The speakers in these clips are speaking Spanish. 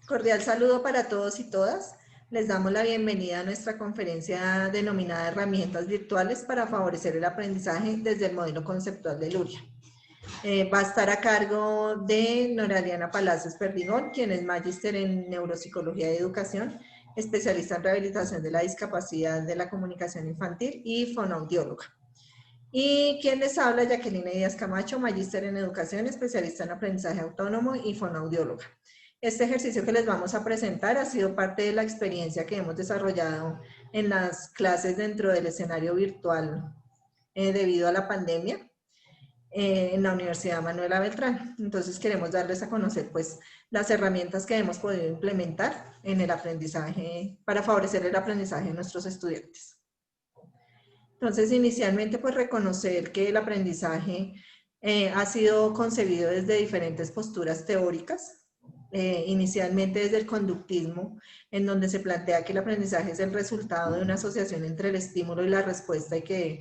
Cordial saludo para todos y todas. Les damos la bienvenida a nuestra conferencia denominada Herramientas Virtuales para favorecer el aprendizaje desde el modelo conceptual de Luria. Va a estar a cargo de Noraliana Palacios Perdigón, quien es magíster en Neuropsicología y Educación, especialista en rehabilitación de la discapacidad de la comunicación infantil y fonoaudióloga. Y quien les habla, Jacqueline Díaz Camacho, magíster en Educación, especialista en aprendizaje autónomo y fonoaudióloga. Este ejercicio que les vamos a presentar ha sido parte de la experiencia que hemos desarrollado en las clases dentro del escenario virtual debido a la pandemia en la Universidad Manuela Beltrán. Entonces queremos darles a conocer pues las herramientas que hemos podido implementar en el aprendizaje para favorecer el aprendizaje de nuestros estudiantes. Entonces inicialmente pues reconocer que el aprendizaje ha sido concebido desde diferentes posturas teóricas. Inicialmente desde el conductismo, en donde se plantea que el aprendizaje es el resultado de una asociación entre el estímulo y la respuesta y que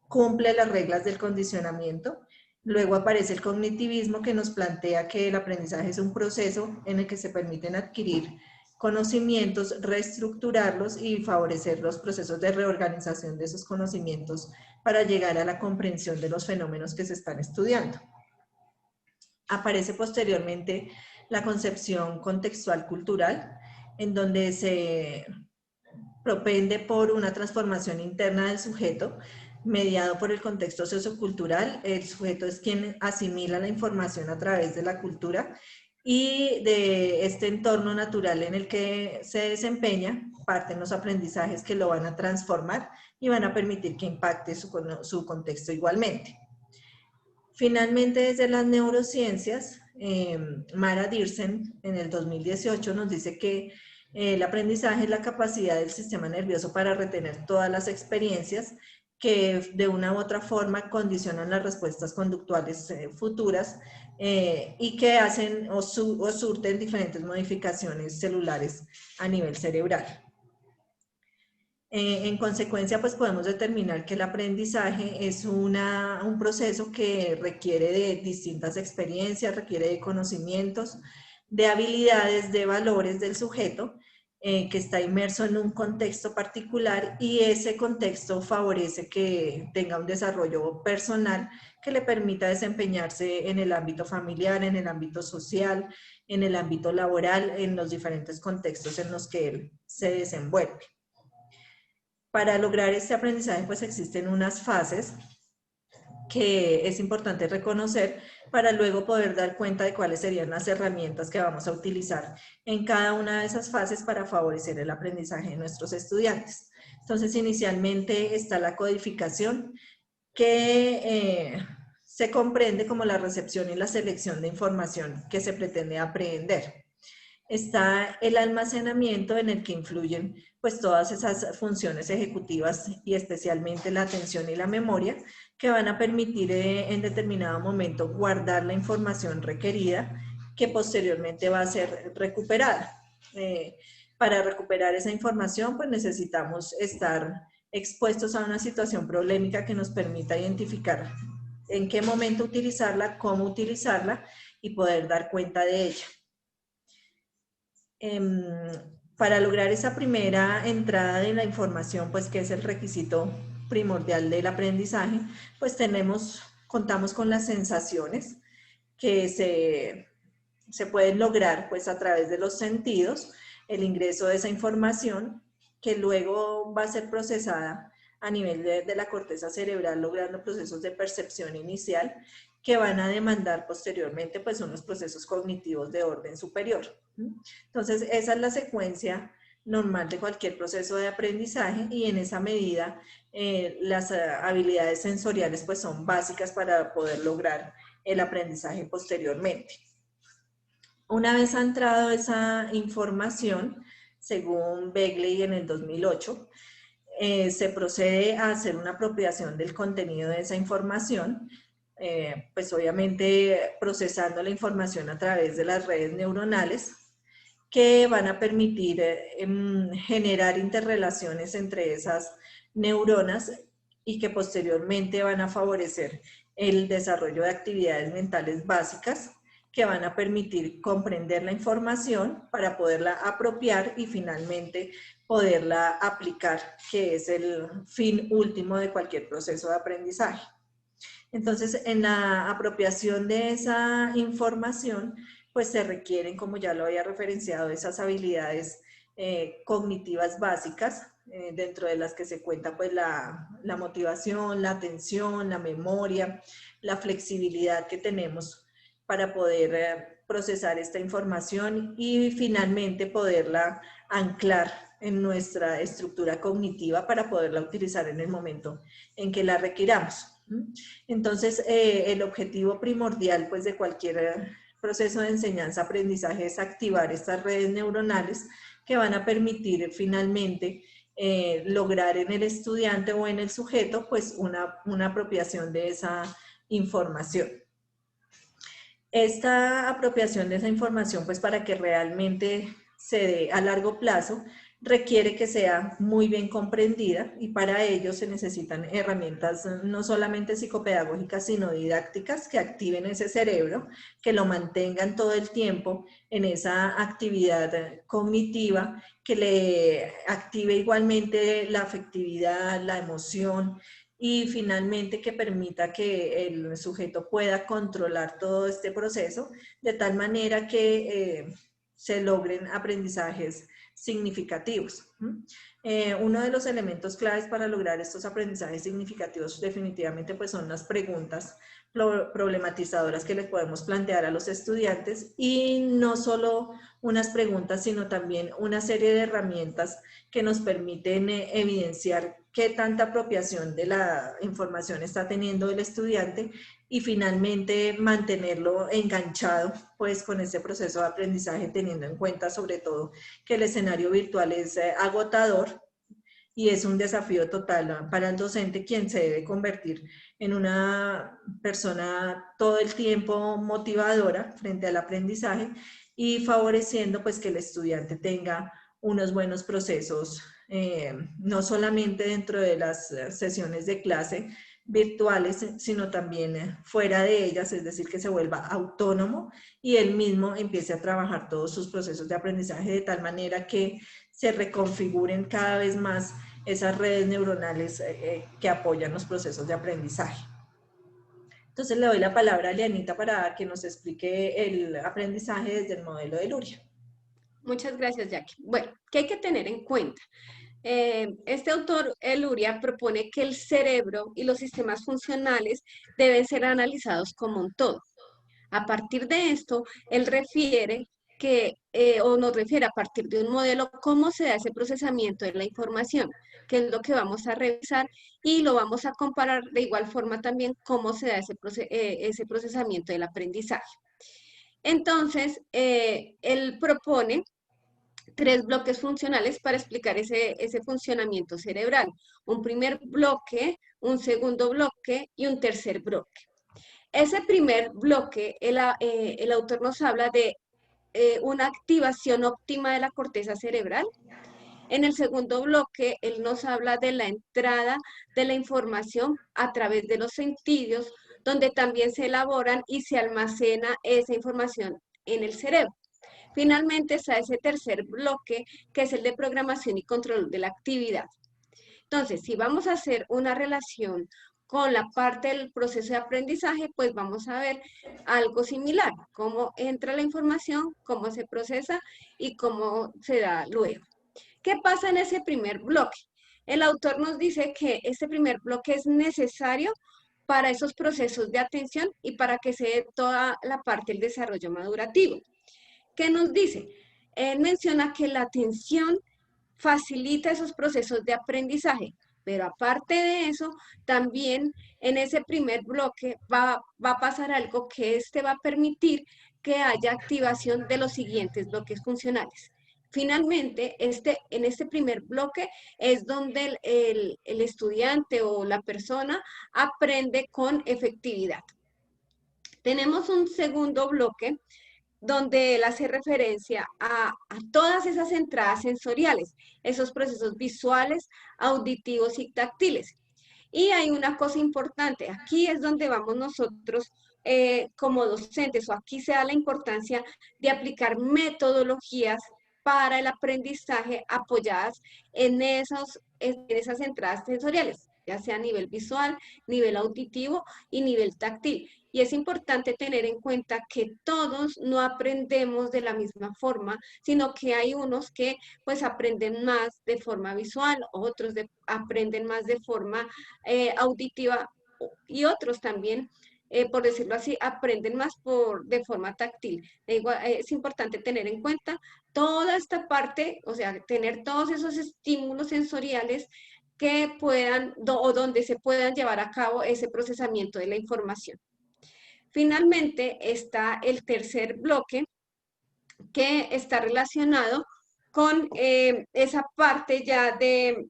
cumple las reglas del condicionamiento. Luego aparece el cognitivismo, que nos plantea que el aprendizaje es un proceso en el que se permiten adquirir conocimientos, reestructurarlos y favorecer los procesos de reorganización de esos conocimientos para llegar a la comprensión de los fenómenos que se están estudiando. Aparece posteriormente la concepción contextual cultural, en donde se propende por una transformación interna del sujeto, mediado por el contexto sociocultural. El sujeto es quien asimila la información a través de la cultura y de este entorno natural en el que se desempeña, parten los aprendizajes que lo van a transformar y van a permitir que impacte su contexto igualmente. Finalmente, desde las neurociencias, Mara Dirsen en el 2018 nos dice que el aprendizaje es la capacidad del sistema nervioso para retener todas las experiencias que de una u otra forma condicionan las respuestas conductuales futuras y que hacen o surten diferentes modificaciones celulares a nivel cerebral. En consecuencia, pues podemos determinar que el aprendizaje es un proceso que requiere de distintas experiencias, requiere de conocimientos, de habilidades, de valores del sujeto, que está inmerso en un contexto particular y ese contexto favorece que tenga un desarrollo personal que le permita desempeñarse en el ámbito familiar, en el ámbito social, en el ámbito laboral, en los diferentes contextos en los que él se desenvuelve. Para lograr este aprendizaje pues existen unas fases que es importante reconocer para luego poder dar cuenta de cuáles serían las herramientas que vamos a utilizar en cada una de esas fases para favorecer el aprendizaje de nuestros estudiantes. Entonces inicialmente está la codificación, que se comprende como la recepción y la selección de información que se pretende aprender. Está el almacenamiento, en el que influyen pues todas esas funciones ejecutivas y especialmente la atención y la memoria, que van a permitir en determinado momento guardar la información requerida que posteriormente va a ser recuperada. Para recuperar esa información pues necesitamos estar expuestos a una situación problemática que nos permita identificar en qué momento utilizarla, cómo utilizarla y poder dar cuenta de ella. Para lograr esa primera entrada de la información, pues que es el requisito primordial del aprendizaje, pues contamos con las sensaciones que se pueden lograr pues a través de los sentidos, el ingreso de esa información que luego va a ser procesada a nivel de la corteza cerebral, logrando procesos de percepción inicial que van a demandar posteriormente pues unos procesos cognitivos de orden superior. Entonces esa es la secuencia normal de cualquier proceso de aprendizaje y en esa medida las habilidades sensoriales pues son básicas para poder lograr el aprendizaje posteriormente. Una vez ha entrado esa información, según Begley en el 2008, se procede a hacer una apropiación del contenido de esa información, pues obviamente procesando la información a través de las redes neuronales que van a permitir generar interrelaciones entre esas neuronas y que posteriormente van a favorecer el desarrollo de actividades mentales básicas que van a permitir comprender la información para poderla apropiar y finalmente poderla aplicar, que es el fin último de cualquier proceso de aprendizaje. Entonces, en la apropiación de esa información, pues se requieren, como ya lo había referenciado, esas habilidades cognitivas básicas, dentro de las que se cuenta pues la motivación, la atención, la memoria, la flexibilidad que tenemos para poder procesar esta información y finalmente poderla anclar en nuestra estructura cognitiva para poderla utilizar en el momento en que la requiramos. Entonces, el objetivo primordial pues, de cualquier proceso de enseñanza-aprendizaje es activar estas redes neuronales que van a permitir finalmente lograr en el estudiante o en el sujeto pues, una apropiación de esa información. Esta apropiación de esa información, pues para que realmente se dé a largo plazo, requiere que sea muy bien comprendida y para ello se necesitan herramientas no solamente psicopedagógicas, sino didácticas que activen ese cerebro, que lo mantengan todo el tiempo en esa actividad cognitiva, que le active igualmente la afectividad, la emoción, y finalmente que permita que el sujeto pueda controlar todo este proceso de tal manera que se logren aprendizajes significativos. Uno de los elementos claves para lograr estos aprendizajes significativos definitivamente pues son las preguntas problematizadoras que les podemos plantear a los estudiantes y no solo unas preguntas, sino también una serie de herramientas que nos permiten evidenciar qué tanta apropiación de la información está teniendo el estudiante y finalmente mantenerlo enganchado pues con ese proceso de aprendizaje, teniendo en cuenta sobre todo que el escenario virtual es agotador y es un desafío total para el docente, quien se debe convertir en una persona todo el tiempo motivadora frente al aprendizaje y favoreciendo pues que el estudiante tenga unos buenos procesos, no solamente dentro de las sesiones de clase virtuales, sino también fuera de ellas, es decir, que se vuelva autónomo y él mismo empiece a trabajar todos sus procesos de aprendizaje de tal manera que se reconfiguren cada vez más esas redes neuronales que apoyan los procesos de aprendizaje. Entonces le doy la palabra a Lianita para que nos explique el aprendizaje desde el modelo de Luria. Muchas gracias, Jackie. Bueno, ¿qué hay que tener en cuenta? Este autor, Luria, propone que el cerebro y los sistemas funcionales deben ser analizados como un todo. A partir de esto, él refiere que, o nos refiere a partir de un modelo, cómo se da ese procesamiento de la información, que es lo que vamos a revisar y lo vamos a comparar de igual forma también cómo se da ese procesamiento del aprendizaje. Entonces, él propone 3 bloques funcionales para explicar ese funcionamiento cerebral. Un primer bloque, un segundo bloque y un tercer bloque. Ese primer bloque, el autor nos habla de una activación óptima de la corteza cerebral. En el segundo bloque, él nos habla de la entrada de la información a través de los sentidos, donde también se elaboran y se almacena esa información en el cerebro. Finalmente está ese tercer bloque, que es el de programación y control de la actividad. Entonces, si vamos a hacer una relación con la parte del proceso de aprendizaje, pues vamos a ver algo similar, cómo entra la información, cómo se procesa y cómo se da luego. ¿Qué pasa en ese primer bloque? El autor nos dice que este primer bloque es necesario para esos procesos de atención y para que se dé toda la parte del desarrollo madurativo. ¿Qué nos dice? Él menciona que la atención facilita esos procesos de aprendizaje, pero aparte de eso, también en ese primer bloque va a pasar algo que va a permitir que haya activación de los siguientes bloques funcionales. Finalmente, en este primer bloque es donde el estudiante o la persona aprende con efectividad. Tenemos un segundo bloque donde él hace referencia a todas esas entradas sensoriales, esos procesos visuales, auditivos y táctiles. Y hay una cosa importante, aquí es donde vamos nosotros como docentes, o aquí se da la importancia de aplicar metodologías para el aprendizaje apoyadas en esas entradas sensoriales, ya sea a nivel visual, nivel auditivo y nivel táctil. Y es importante tener en cuenta que todos no aprendemos de la misma forma, sino que hay unos que pues aprenden más de forma visual, otros aprenden más de forma auditiva y otros también, por decirlo así, aprenden más de forma táctil. Es importante tener en cuenta toda esta parte, o sea, tener todos esos estímulos sensoriales que puedan o donde se puedan llevar a cabo ese procesamiento de la información. Finalmente está el tercer bloque, que está relacionado con esa parte ya de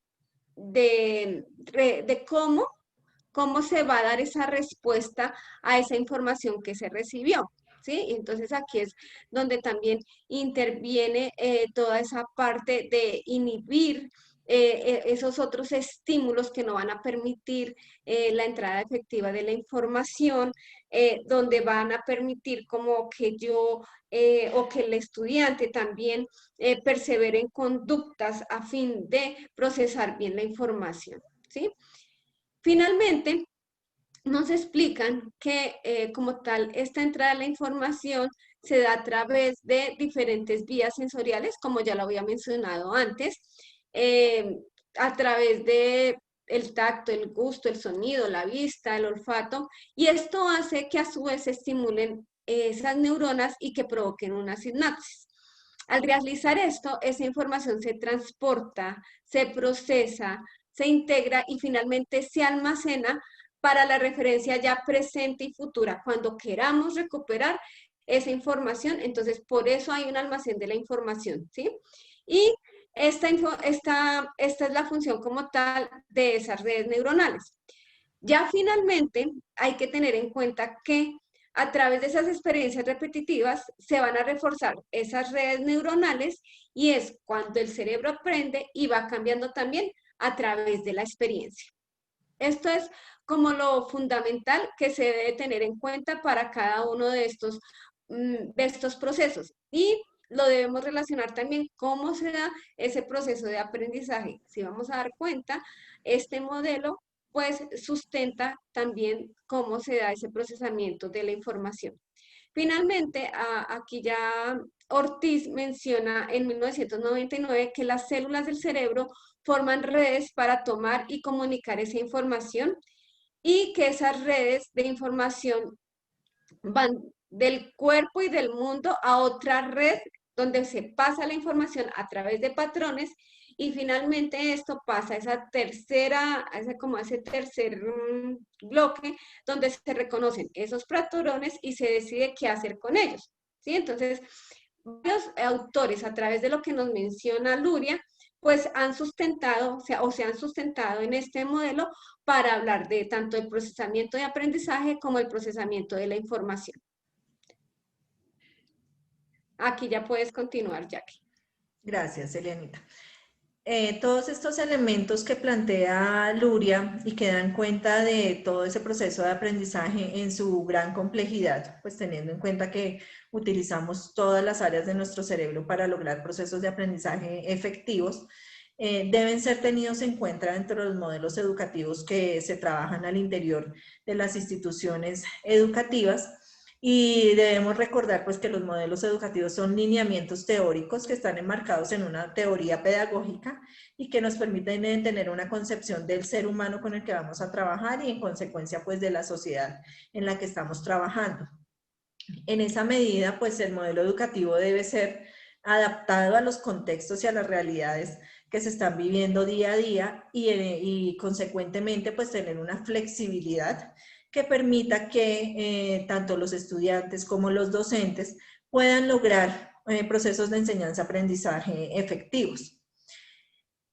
cómo se va a dar esa respuesta a esa información que se recibió. ¿Sí? Entonces aquí es donde también interviene toda esa parte de inhibir esos otros estímulos que no van a permitir la entrada efectiva de la información, donde van a permitir como que yo o que el estudiante también persevere en conductas a fin de procesar bien la información. ¿Sí? Finalmente, nos explican que como tal esta entrada de la información se da a través de diferentes vías sensoriales, como ya lo había mencionado antes, a través de el tacto, el gusto, el sonido, la vista, el olfato, y esto hace que a su vez se estimulen esas neuronas y que provoquen una sinapsis. Al realizar esto, esa información se transporta, se procesa, se integra y finalmente se almacena para la referencia ya presente y futura. Cuando queramos recuperar esa información, entonces por eso hay un almacén de la información, ¿sí? Y esta es la función como tal de esas redes neuronales. Ya finalmente hay que tener en cuenta que a través de esas experiencias repetitivas se van a reforzar esas redes neuronales y es cuando el cerebro aprende y va cambiando también a través de la experiencia. Esto es como lo fundamental que se debe tener en cuenta para cada uno de estos procesos. Y lo debemos relacionar también cómo se da ese proceso de aprendizaje. Si vamos a dar cuenta, este modelo pues sustenta también cómo se da ese procesamiento de la información. Finalmente, aquí ya Ortiz menciona en 1999 que las células del cerebro forman redes para tomar y comunicar esa información y que esas redes de información van del cuerpo y del mundo a otra red donde se pasa la información a través de patrones y finalmente esto pasa a ese tercer bloque donde se reconocen esos patrones y se decide qué hacer con ellos. ¿Sí? Entonces, varios autores a través de lo que nos menciona Luria, pues han sustentado, o se han sustentado en este modelo para hablar de tanto el procesamiento de aprendizaje como el procesamiento de la información. Aquí ya puedes continuar, Jackie. Gracias, Elianita. Todos estos elementos que plantea Luria y que dan cuenta de todo ese proceso de aprendizaje en su gran complejidad, pues teniendo en cuenta que utilizamos todas las áreas de nuestro cerebro para lograr procesos de aprendizaje efectivos, deben ser tenidos en cuenta dentro de los modelos educativos que se trabajan al interior de las instituciones educativas. Y debemos recordar pues que los modelos educativos son lineamientos teóricos que están enmarcados en una teoría pedagógica y que nos permiten tener una concepción del ser humano con el que vamos a trabajar y en consecuencia pues de la sociedad en la que estamos trabajando. En esa medida pues el modelo educativo debe ser adaptado a los contextos y a las realidades que se están viviendo día a día y consecuentemente pues tener una flexibilidad que permita que tanto los estudiantes como los docentes puedan lograr procesos de enseñanza-aprendizaje efectivos.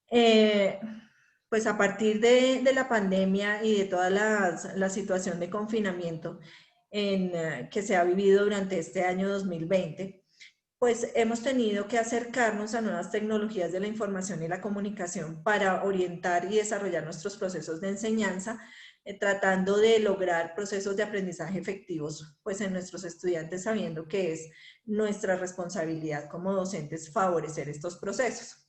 Pues a partir de la pandemia y de toda la situación de confinamiento que se ha vivido durante este año 2020, pues hemos tenido que acercarnos a nuevas tecnologías de la información y la comunicación para orientar y desarrollar nuestros procesos de enseñanza tratando de lograr procesos de aprendizaje efectivos pues en nuestros estudiantes, sabiendo que es nuestra responsabilidad como docentes favorecer estos procesos.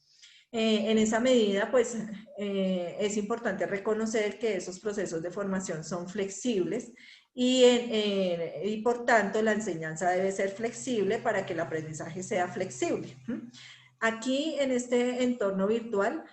En esa medida, pues, es importante reconocer que esos procesos de formación son flexibles y por tanto la enseñanza debe ser flexible para que el aprendizaje sea flexible. Aquí en este entorno virtual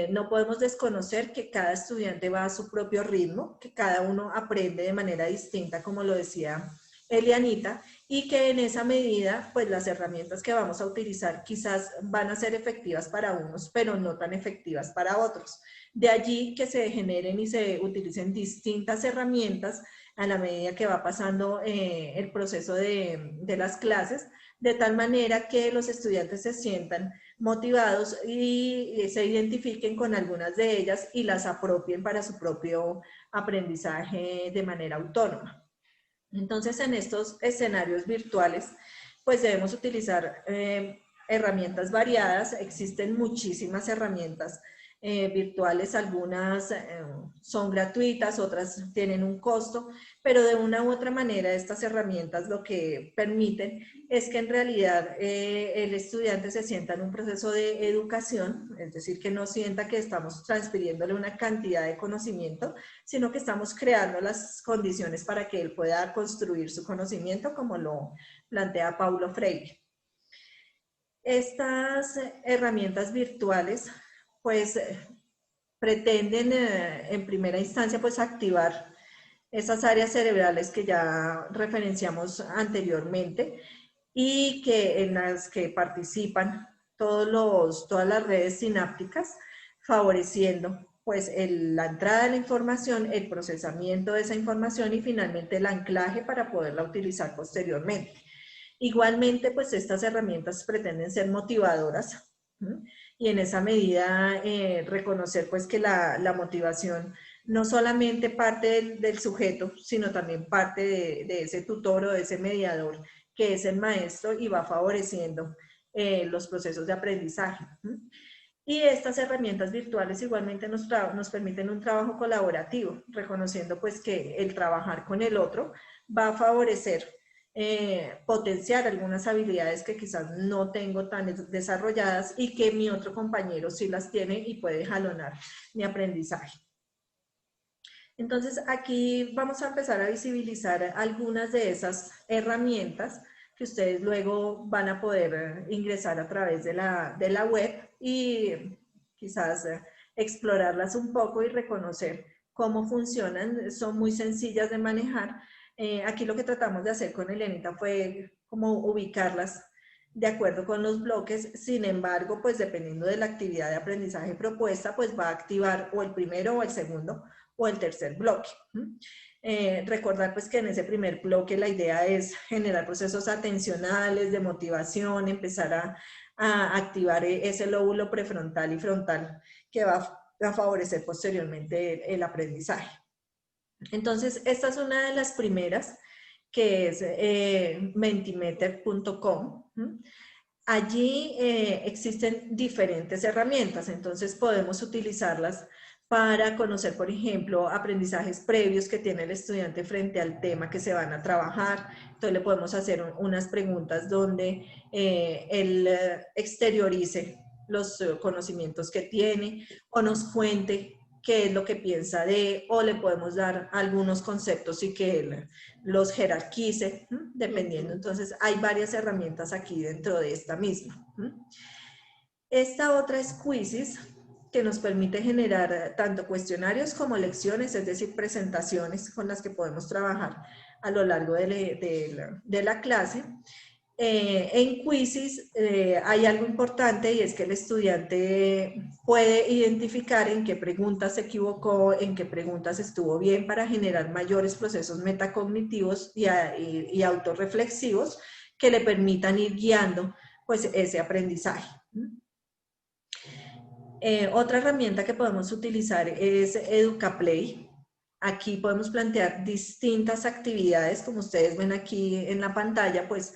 no podemos desconocer que cada estudiante va a su propio ritmo, que cada uno aprende de manera distinta, como lo decía Elianita, y que en esa medida, pues las herramientas que vamos a utilizar quizás van a ser efectivas para unos, pero no tan efectivas para otros. De allí que se generen y se utilicen distintas herramientas a la medida que va pasando el proceso de las clases, de tal manera que los estudiantes se sientan motivados y se identifiquen con algunas de ellas y las apropien para su propio aprendizaje de manera autónoma. Entonces, en estos escenarios virtuales, pues debemos utilizar herramientas variadas. Existen muchísimas herramientas virtuales, algunas son gratuitas, otras tienen un costo, pero de una u otra manera estas herramientas lo que permiten es que en realidad el estudiante se sienta en un proceso de educación, es decir, que no sienta que estamos transfiriéndole una cantidad de conocimiento, sino que estamos creando las condiciones para que él pueda construir su conocimiento, como lo plantea Paulo Freire. Estas herramientas virtuales pues pretenden en primera instancia pues activar esas áreas cerebrales que ya referenciamos anteriormente y que en las que participan todas las redes sinápticas, favoreciendo pues la entrada de la información, el procesamiento de esa información y finalmente el anclaje para poderla utilizar posteriormente. Igualmente, pues estas herramientas pretenden ser motivadoras, ¿sí? Y en esa medida reconocer pues que la motivación no solamente parte del sujeto, sino también parte de ese tutor o de ese mediador que es el maestro y va favoreciendo los procesos de aprendizaje. Y estas herramientas virtuales igualmente nos permiten un trabajo colaborativo, reconociendo pues que el trabajar con el otro va a favorecer potenciar algunas habilidades que quizás no tengo tan desarrolladas y que mi otro compañero sí las tiene y puede jalonar mi aprendizaje. Entonces aquí vamos a empezar a visibilizar algunas de esas herramientas que ustedes luego van a poder ingresar a través de la web y quizás explorarlas un poco y reconocer cómo funcionan. Son muy sencillas de manejar. Aquí lo que tratamos de hacer con Elianita fue como ubicarlas de acuerdo con los bloques. Sin embargo, pues dependiendo de la actividad de aprendizaje propuesta, pues va a activar o el primero o el segundo o el tercer bloque. Recordar pues que en ese primer bloque la idea es generar procesos atencionales, de motivación, empezar a activar ese lóbulo prefrontal y frontal que va a favorecer posteriormente el aprendizaje. Entonces, esta es una de las primeras, que es mentimeter.com. Allí existen diferentes herramientas, entonces podemos utilizarlas para conocer, por ejemplo, aprendizajes previos que tiene el estudiante frente al tema que se van a trabajar. Entonces le podemos hacer unas preguntas donde él exteriorice los conocimientos que tiene o nos cuente qué es lo que piensa de, o le podemos dar algunos conceptos y que él los jerarquice, dependiendo. Entonces hay varias herramientas aquí dentro de esta misma. Esta otra es Quizzes, que nos permite generar tanto cuestionarios como lecciones, es decir, presentaciones con las que podemos trabajar a lo largo de la clase. En Quizzes hay algo importante y es que el estudiante puede identificar en qué preguntas se equivocó, en qué preguntas estuvo bien para generar mayores procesos metacognitivos y autorreflexivos que le permitan ir guiando pues, ese aprendizaje. Otra herramienta que podemos utilizar es EducaPlay. Aquí podemos plantear distintas actividades, como ustedes ven aquí en la pantalla, pues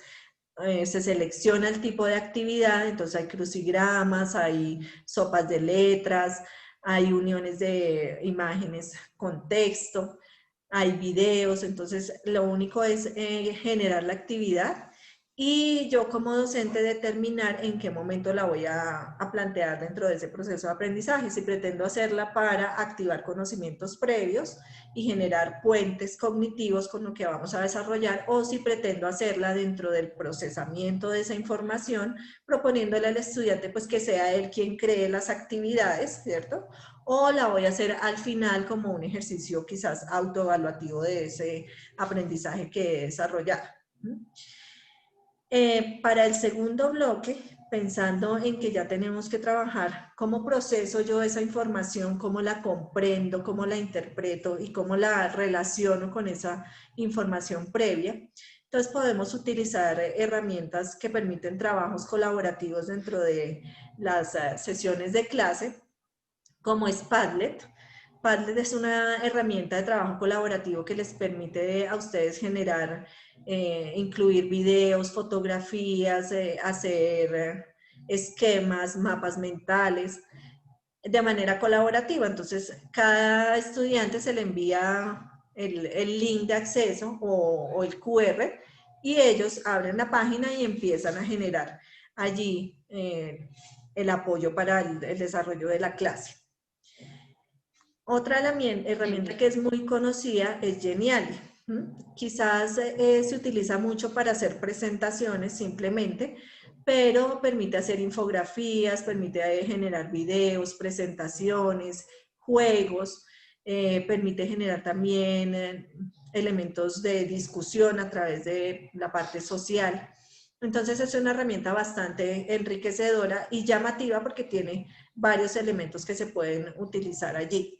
se selecciona el tipo de actividad, entonces hay crucigramas, hay sopas de letras, hay uniones de imágenes con texto, hay videos, entonces lo único es generar la actividad y yo como docente determinar en qué momento la voy a plantear dentro de ese proceso de aprendizaje, si pretendo hacerla para activar conocimientos previos y generar puentes cognitivos con lo que vamos a desarrollar, o si pretendo hacerla dentro del procesamiento de esa información, proponiéndole al estudiante pues que sea él quien cree las actividades, ¿cierto? O la voy a hacer al final como un ejercicio quizás autoevaluativo de ese aprendizaje que he desarrollado. Para el segundo bloque, pensando en que ya tenemos que trabajar cómo proceso yo esa información, cómo la comprendo, cómo la interpreto y cómo la relaciono con esa información previa, entonces podemos utilizar herramientas que permiten trabajos colaborativos dentro de las sesiones de clase, como es Padlet. Padlet es una herramienta de trabajo colaborativo que les permite a ustedes generar, incluir videos, fotografías, hacer esquemas, mapas mentales de manera colaborativa. Entonces, cada estudiante se le envía el link de acceso o el QR y ellos abren la página y empiezan a generar allí el apoyo para el desarrollo de la clase. Otra herramienta que es muy conocida es Geniali. Quizás se utiliza mucho para hacer presentaciones simplemente, pero permite hacer infografías, permite generar videos, presentaciones, juegos, permite generar también elementos de discusión a través de la parte social. Entonces es una herramienta bastante enriquecedora y llamativa porque tiene varios elementos que se pueden utilizar allí.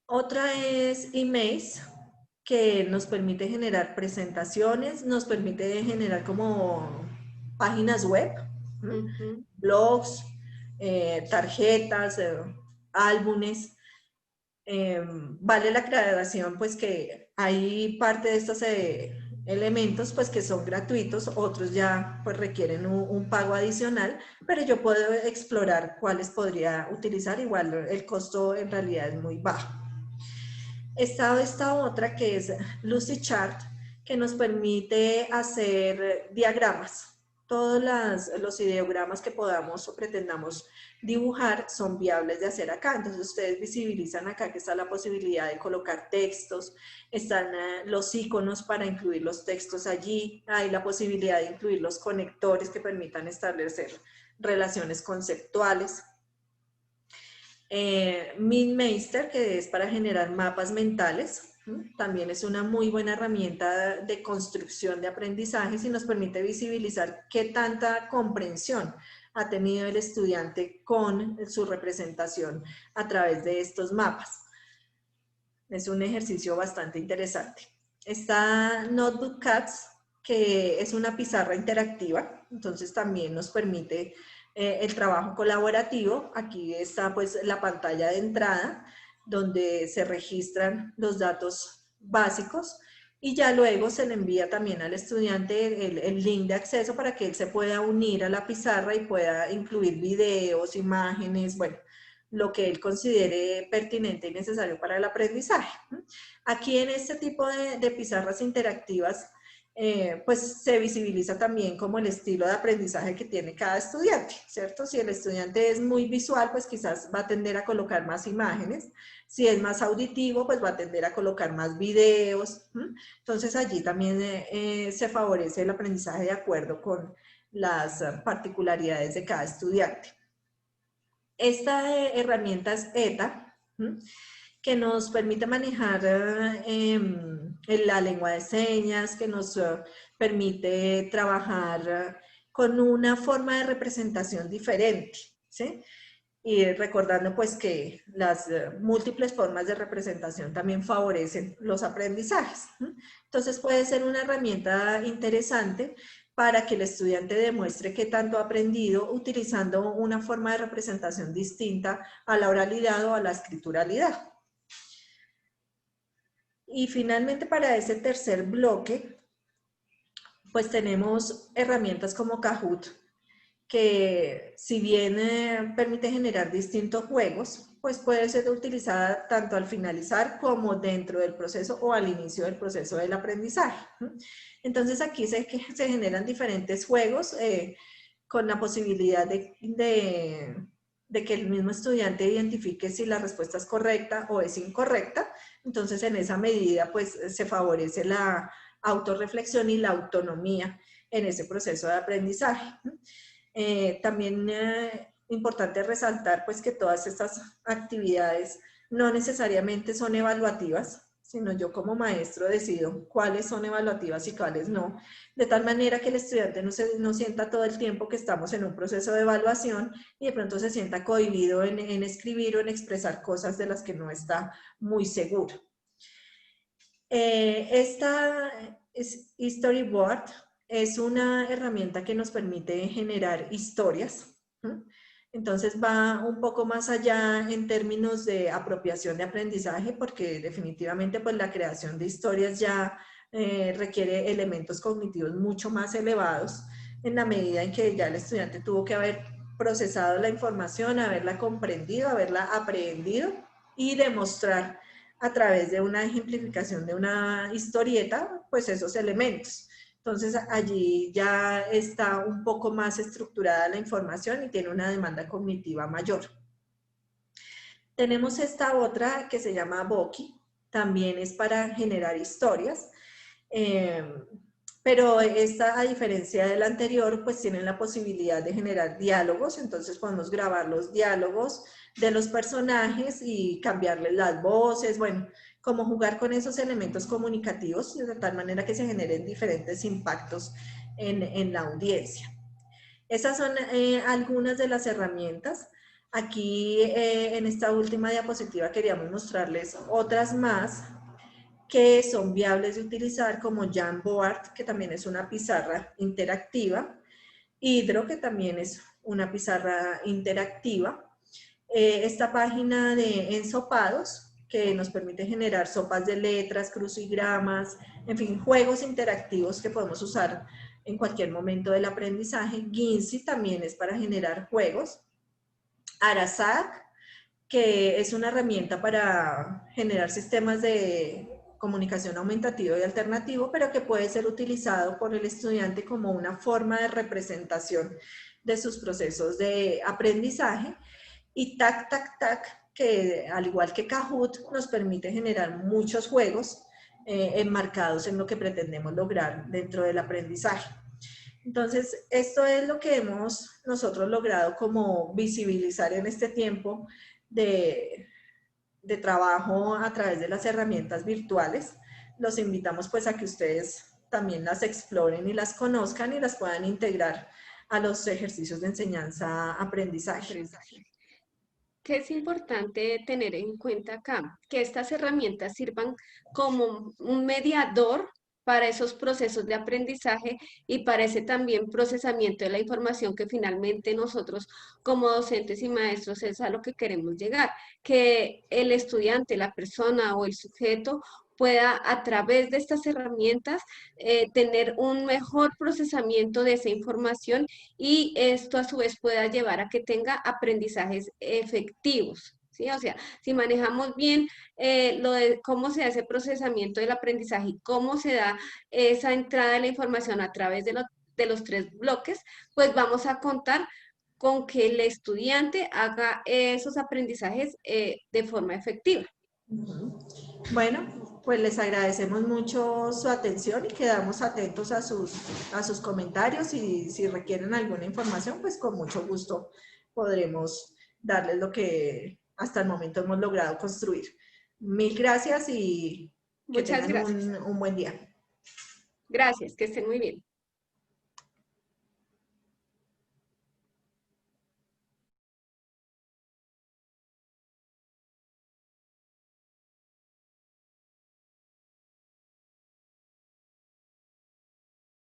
Otra es Emaze, que nos permite generar presentaciones, nos permite generar como páginas web, blogs, tarjetas, álbumes. Vale la aclaración pues que hay parte de estos elementos pues que son gratuitos, otros ya pues requieren un pago adicional, pero yo puedo explorar cuáles podría utilizar, igual el costo en realidad es muy bajo. Está esta otra que es Lucidchart, que nos permite hacer diagramas. Todos los ideogramas que podamos o pretendamos dibujar son viables de hacer acá. Entonces ustedes visibilizan acá que está la posibilidad de colocar textos, están los iconos para incluir los textos allí, hay la posibilidad de incluir los conectores que permitan establecer relaciones conceptuales. MinMeister, que es para generar mapas mentales, también es una muy buena herramienta de construcción de aprendizajes y nos permite visibilizar qué tanta comprensión ha tenido el estudiante con su representación a través de estos mapas. Es un ejercicio bastante interesante. Está Notebook Cats, que es una pizarra interactiva, entonces también nos permite el trabajo colaborativo. Aquí está pues la pantalla de entrada donde se registran los datos básicos y ya luego se le envía también al estudiante el link de acceso para que él se pueda unir a la pizarra y pueda incluir videos, imágenes, bueno, lo que él considere pertinente y necesario para el aprendizaje. Aquí en este tipo de pizarras interactivas pues se visibiliza también como el estilo de aprendizaje que tiene cada estudiante, ¿cierto? Si el estudiante es muy visual, pues quizás va a tender a colocar más imágenes. Si es más auditivo, pues va a tender a colocar más videos. Entonces allí también se favorece el aprendizaje de acuerdo con las particularidades de cada estudiante. Esta herramienta es ETA, que nos permite manejar la lengua de señas, que nos permite trabajar con una forma de representación diferente, ¿sí? Y recordando pues que las múltiples formas de representación también favorecen los aprendizajes. Entonces puede ser una herramienta interesante para que el estudiante demuestre qué tanto ha aprendido utilizando una forma de representación distinta a la oralidad o a la escrituralidad. Y finalmente para ese tercer bloque, pues tenemos herramientas como Kahoot, que si bien permite generar distintos juegos, pues puede ser utilizada tanto al finalizar como dentro del proceso o al inicio del proceso del aprendizaje. Entonces aquí se generan diferentes juegos con la posibilidad de que el mismo estudiante identifique si la respuesta es correcta o es incorrecta. Entonces en esa medida pues se favorece la autorreflexión y la autonomía en ese proceso de aprendizaje. También importante resaltar pues que todas estas actividades no necesariamente son evaluativas, sino yo como maestro decido cuáles son evaluativas y cuáles no, de tal manera que el estudiante no sienta todo el tiempo que estamos en un proceso de evaluación y de pronto se sienta cohibido en escribir o en expresar cosas de las que no está muy seguro. Esta storyboard es una herramienta que nos permite generar historias. Entonces va un poco más allá en términos de apropiación de aprendizaje, porque definitivamente pues la creación de historias ya requiere elementos cognitivos mucho más elevados en la medida en que ya el estudiante tuvo que haber procesado la información, haberla comprendido, haberla aprehendido y demostrar a través de una ejemplificación de una historieta, pues esos elementos. Entonces allí ya está un poco más estructurada la información y tiene una demanda cognitiva mayor. Tenemos esta otra que se llama Boki, también es para generar historias, pero esta, a diferencia de la anterior, pues tiene la posibilidad de generar diálogos, entonces podemos grabar los diálogos de los personajes y cambiarles las voces, bueno, como jugar con esos elementos comunicativos de tal manera que se generen diferentes impactos en la audiencia. Esas son algunas de las herramientas. Aquí en esta última diapositiva queríamos mostrarles otras más que son viables de utilizar, como Jamboard, que también es una pizarra interactiva, Hydro, que también es una pizarra interactiva, esta página de ensopados, que nos permite generar sopas de letras, crucigramas, en fin, juegos interactivos que podemos usar en cualquier momento del aprendizaje. Ginsy también es para generar juegos. Arasac, que es una herramienta para generar sistemas de comunicación aumentativa y alternativo, pero que puede ser utilizado por el estudiante como una forma de representación de sus procesos de aprendizaje. Y Tac, Tac, Tac, que al igual que Kahoot, nos permite generar muchos juegos enmarcados en lo que pretendemos lograr dentro del aprendizaje. Entonces, esto es lo que hemos nosotros logrado como visibilizar en este tiempo de trabajo a través de las herramientas virtuales. Los invitamos pues a que ustedes también las exploren y las conozcan y las puedan integrar a los ejercicios de enseñanza-aprendizaje. Que es importante tener en cuenta acá, que estas herramientas sirvan como un mediador para esos procesos de aprendizaje y para ese también procesamiento de la información que finalmente nosotros como docentes y maestros es a lo que queremos llegar, que el estudiante, la persona o el sujeto pueda a través de estas herramientas tener un mejor procesamiento de esa información y esto a su vez pueda llevar a que tenga aprendizajes efectivos. ¿Sí? O sea, si manejamos bien lo de cómo se hace el procesamiento del aprendizaje y cómo se da esa entrada de la información a través de los 3 bloques, pues vamos a contar con que el estudiante haga esos aprendizajes de forma efectiva. Bueno, pues les agradecemos mucho su atención y quedamos atentos a sus comentarios y si requieren alguna información, pues con mucho gusto podremos darles lo que hasta el momento hemos logrado construir. Mil gracias y que Muchas tengan gracias. un buen día. Gracias, que estén muy bien.